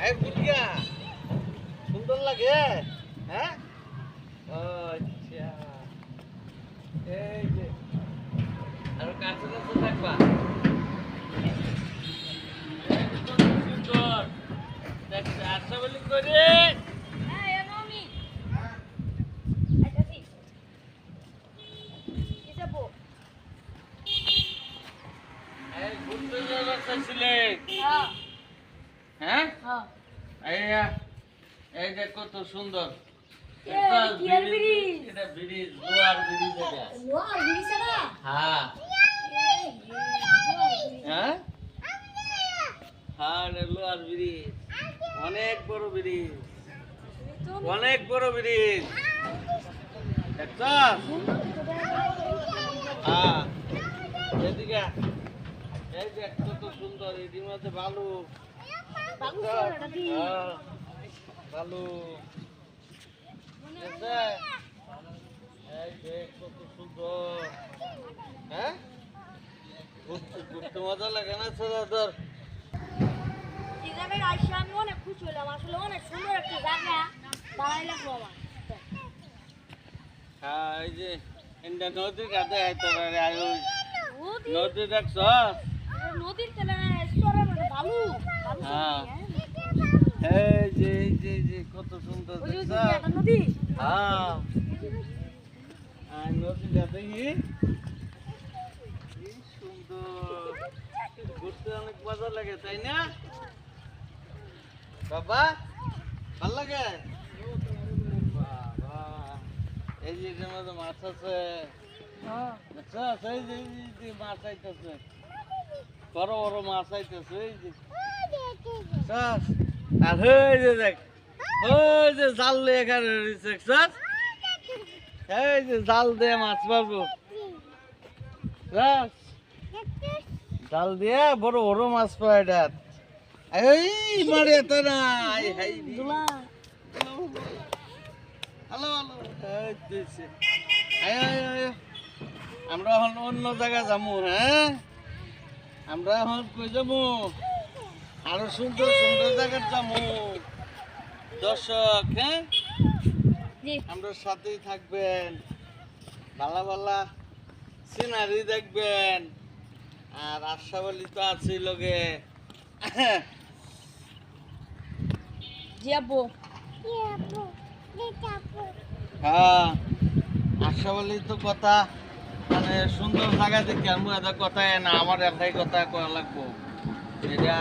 আয় বুঝিয়া সুন্দর লাগে হ্যাঁ আচ্ছা এই যে আর কাছে কাছে থাকবা সুন্দর দেখতে আশা বলি করে ঘুরতে যাওয়ার চাইছিলে হ্যাঁ এই যে কত সুন্দর এটা ব্রিজ লোহার ব্রিজ এটা হ্যাঁ হ্যাঁ হ্যাঁ লোহার ব্রিজ অনেক বড় ব্রিজ অনেক বড় ব্রিজ দেখছ হ্যাঁ এদিকে এই যে কত সুন্দর এটির মধ্যে বালু বালু এই যে কত সুন্দর হ্যাঁ ঘুরতে মজা লাগে না তোর আমি অনেক খুশি হলাম আসলে অনেক সুন্দর একটা জায়গা দাঁড়াই লাগবো আমার হ্যাঁ এই যে নদীর কাছে নদী দেখছ নদীর তেলে চরে মানে বালু হ্যাঁ এই যে কত সুন্দর নদী হ্যাঁ আর নদীটা দেখি কি সুন্দর ঘুরতে অনেক মজা লাগে তাই না বাবা ভাল লাগে বাবা এই যে এটার মধ্যে মাছ আছে মাছ আইতেছে বড় বড় মাছ আইতেছে এই যে আর ওই যে দেখ ওই যে জাল দিয়ে এখানে এই যে জাল দিয়ে মাছ পাবো জাল দিয়ে বড় বড় মাছ পায় এটা এই মারে তো না হ্যালো আমরা এখন অন্য জায়গায় যাবো হ্যাঁ আমরা এখন কই যাবো আরো সুন্দর সুন্দর জায়গায় যাবো দর্শক হ্যাঁ আমরা সাথেই থাকবেন ভালো ভালো সিনারি দেখবেন আর আশাবালি তো আছে লগে হ্যাঁ আশাবালি তো কথা মানে সুন্দর জায়গা দেখে আমি কথা না আমার একাই কথা কয়া লাগবো এটা